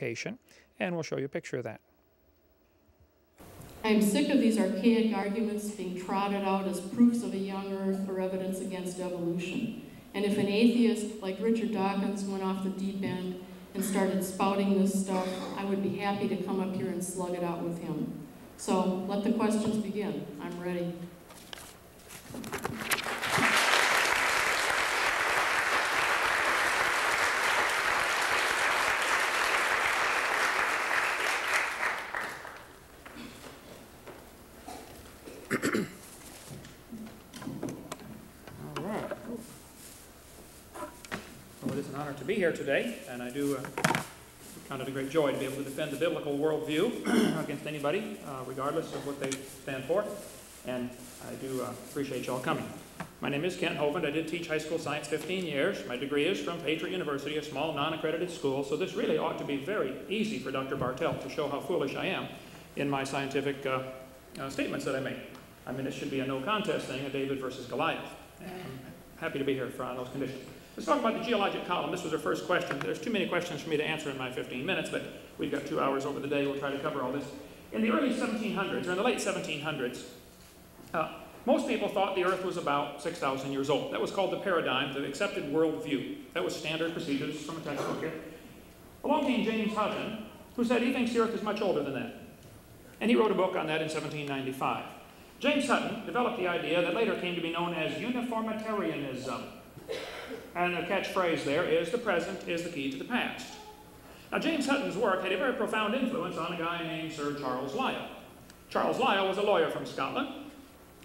stratification, and we'll show you a picture of that. I am sick of these archaic arguments being trotted out as proofs of a young Earth or evidence against evolution. And if an atheist like Richard Dawkins went off the deep end and started spouting this stuff, I would be happy to come up here and slug it out with him. So let the questions begin. I'm ready. To be here today, and I do count it a great joy to be able to defend the biblical worldview against anybody, regardless of what they stand for, and I do appreciate you all coming. My name is Kent Hovind. I did teach high school science 15 years. My degree is from Patriot University, a small non-accredited school, so this really ought to be very easy for Dr. Bartelt to show how foolish I am in my scientific statements that I make. I mean, it should be a no contest thing, a David versus Goliath. And I'm happy to be here on those conditions. Let's talk about the geologic column. This was our first question. There's too many questions for me to answer in my 15 minutes, but we've got 2 hours over the day. We'll try to cover all this. In the early 1700s, or in the late 1700s, most people thought the Earth was about 6,000 years old. That was called the paradigm, the accepted worldview. That was standard procedures from a textbook here. Along came James Hutton, who said he thinks the Earth is much older than that. And he wrote a book on that in 1795. James Hutton developed the idea that later came to be known as uniformitarianism. And the catchphrase there is, the present is the key to the past. Now, James Hutton's work had a very profound influence on a guy named Sir Charles Lyell. Charles Lyell was a lawyer from Scotland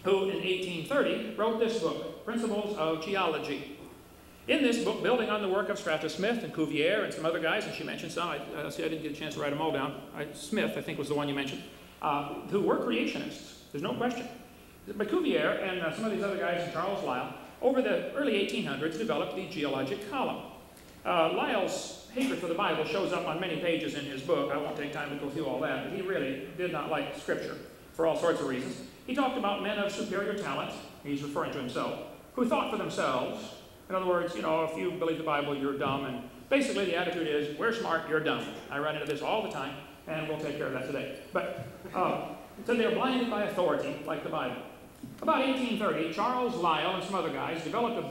who, in 1830, wrote this book, Principles of Geology. In this book, building on the work of Stratus Smith and Cuvier and some other guys, and she mentioned some, I didn't get a chance to write them all down. Smith, I think, was the one you mentioned, who were creationists. There's no question. But Cuvier and some of these other guys and Charles Lyell, over the early 1800s, developed the geologic column. Lyell's hatred for the Bible shows up on many pages in his book. I won't take time to go through all that, but he really did not like Scripture for all sorts of reasons. He talked about men of superior talent, he's referring to himself, who thought for themselves. In other words, you know, if you believe the Bible, you're dumb, and basically the attitude is, we're smart, you're dumb. I run into this all the time, and we'll take care of that today. But so they're blinded by authority, like the Bible. About 1830, Charles Lyell and some other guys developed a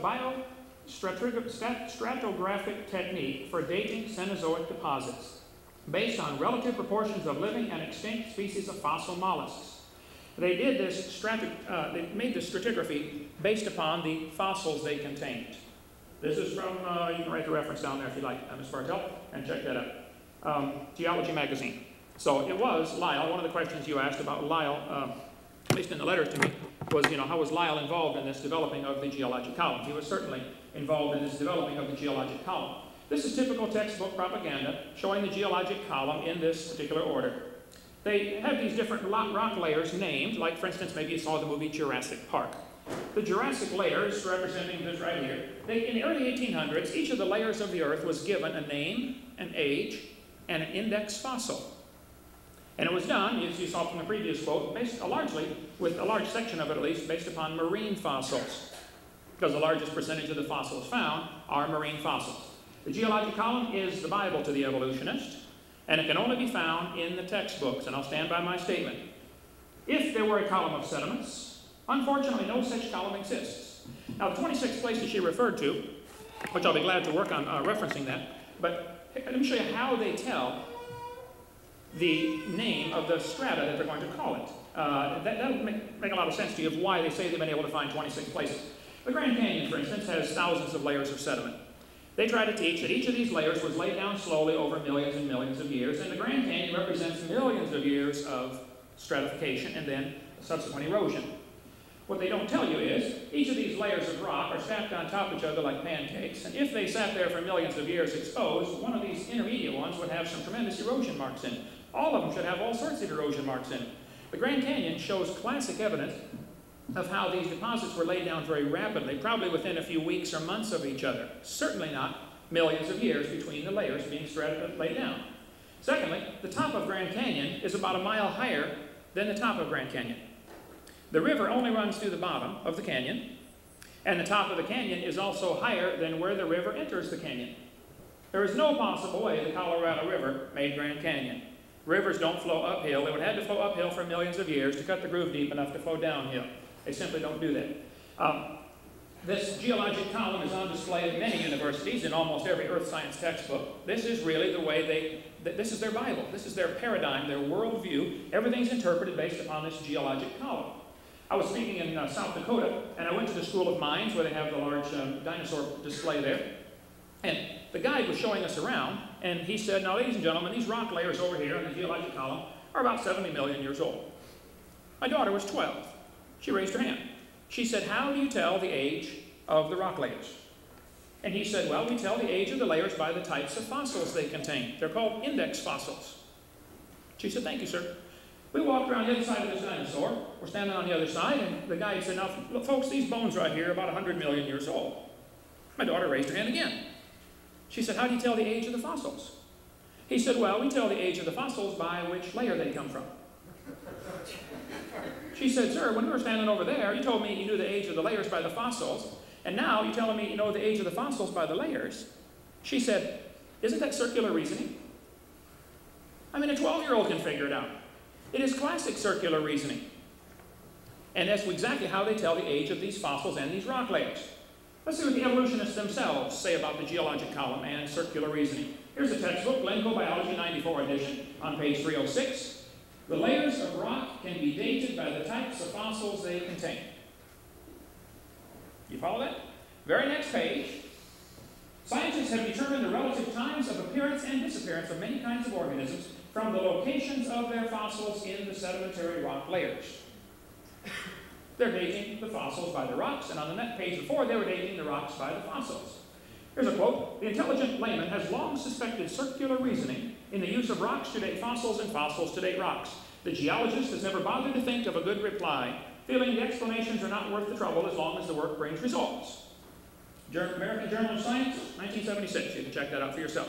biostratigraphic technique for dating Cenozoic deposits based on relative proportions of living and extinct species of fossil mollusks. They did this they made this stratigraphy based upon the fossils they contained. This is from, you can write the reference down there if you like, Ms. Bartelt, and check that out. Geology Magazine. So it was Lyell. One of the questions you asked about Lyell, at least in the letter to me, was, you know, how was Lyell involved in this developing of the geologic column? He was certainly involved in this developing of the geologic column. This is typical textbook propaganda showing the geologic column in this particular order. They have these different rock layers named, like, for instance, maybe you saw the movie Jurassic Park. The Jurassic layers, representing this right here, in the early 1800s, each of the layers of the Earth was given a name, an age, and an index fossil. And it was done, as you saw from the previous quote, based largely, with a large section of it at least, based upon marine fossils, because the largest percentage of the fossils found are marine fossils. The geologic column is the Bible to the evolutionist, and it can only be found in the textbooks, and I'll stand by my statement. If there were a column of sediments, unfortunately no such column exists. Now the 26 places she referred to, which I'll be glad to work on referencing that, but let me show you how they tell the name of the strata that they're going to call it. That'll make a lot of sense to you of why they say they've been able to find 26 places. The Grand Canyon, for instance, has thousands of layers of sediment. They try to teach that each of these layers was laid down slowly over millions and millions of years, and the Grand Canyon represents millions of years of stratification and then subsequent erosion. What they don't tell you is, each of these layers of rock are stacked on top of each other like pancakes, and if they sat there for millions of years exposed, one of these intermediate ones would have some tremendous erosion marks in it. All of them should have all sorts of erosion marks in it. The Grand Canyon shows classic evidence of how these deposits were laid down very rapidly, probably within a few weeks or months of each other. Certainly not millions of years between the layers being laid down. Secondly, the top of Grand Canyon is about a mile higher than the top of Grand Canyon. The river only runs through the bottom of the canyon, and the top of the canyon is also higher than where the river enters the canyon. There is no possible way the Colorado River made Grand Canyon. Rivers don't flow uphill. They would have had to flow uphill for millions of years to cut the groove deep enough to flow downhill. They simply don't do that. This geologic column is on display at many universities in almost every earth science textbook. This is really the way this is their Bible. This is their paradigm, their worldview. Everything's interpreted based upon this geologic column. I was speaking in South Dakota, and I went to the School of Mines where they have the large dinosaur display there. And the guide was showing us around, and he said, now ladies and gentlemen, these rock layers over here in the geologic column are about 70 million years old. My daughter was 12. She raised her hand. She said, how do you tell the age of the rock layers? And he said, well, we tell the age of the layers by the types of fossils they contain. They're called index fossils. She said, thank you, sir. We walked around the other side of this dinosaur. We're standing on the other side, and the guide said, now, look, folks, these bones right here are about 100 million years old. My daughter raised her hand again. She said, how do you tell the age of the fossils? He said, well, we tell the age of the fossils by which layer they come from. She said, sir, when we were standing over there, you told me you knew the age of the layers by the fossils, and now you're telling me you know the age of the fossils by the layers. She said, isn't that circular reasoning? I mean, a 12-year-old can figure it out. It is classic circular reasoning. And that's exactly how they tell the age of these fossils and these rock layers. Let's see what the evolutionists themselves say about the geologic column and circular reasoning. Here's a textbook, Glencoe Biology 94 edition, on page 306. The layers of rock can be dated by the types of fossils they contain. You follow that? Very next page. Scientists have determined the relative times of appearance and disappearance of many kinds of organisms from the locations of their fossils in the sedimentary rock layers. They're dating the fossils by the rocks, and on the next page before, they were dating the rocks by the fossils. Here's a quote. The intelligent layman has long suspected circular reasoning in the use of rocks to date fossils and fossils to date rocks. The geologist has never bothered to think of a good reply, feeling the explanations are not worth the trouble as long as the work brings results. American Journal of Science, 1976. You can check that out for yourself.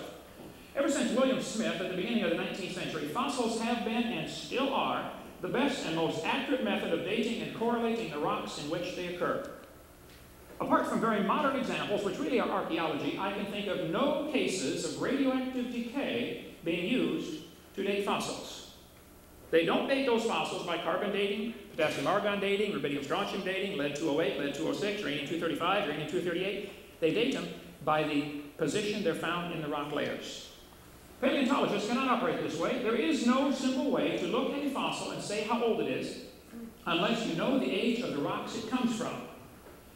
Ever since William Smith at the beginning of the 19th century, fossils have been and still are the best and most accurate method of dating and correlating the rocks in which they occur. Apart from very modern examples, which really are archaeology, I can think of no cases of radioactive decay being used to date fossils. They don't date those fossils by carbon dating, potassium-argon dating, rubidium-strontium dating, lead-208, lead-206, uranium-235, uranium-238. They date them by the position they're found in the rock layers. Paleontologists cannot operate this way. There is no simple way to look at a fossil and say how old it is unless you know the age of the rocks it comes from.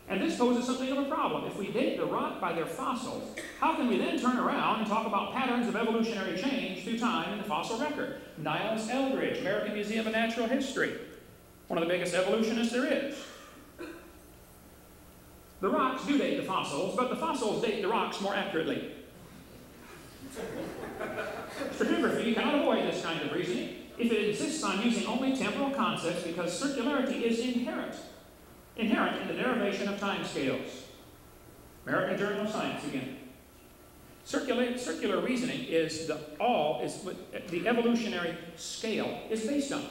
And this poses something of a problem. If we date the rock by their fossils, how can we then turn around and talk about patterns of evolutionary change through time in the fossil record? Niles Eldridge, American Museum of Natural History, one of the biggest evolutionists there is. The rocks do date the fossils, but the fossils date the rocks more accurately. Stratigraphy cannot avoid this kind of reasoning if it insists on using only temporal concepts because circularity is inherent in the derivation of time scales. American Journal of Science again. Circular reasoning is what the evolutionary scale is based on.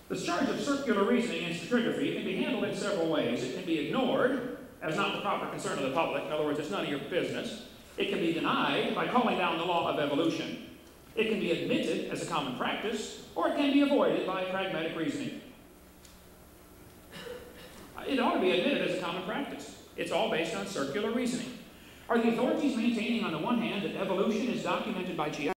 The charge of circular reasoning in stratigraphy can be handled in several ways. It can be ignored as not the proper concern of the public. In other words, it's none of your business. It can be denied by calling down the law of evolution. It can be admitted as a common practice, or it can be avoided by pragmatic reasoning. It ought to be admitted as a common practice. It's all based on circular reasoning. Are the authorities maintaining, on the one hand, that evolution is documented by geology?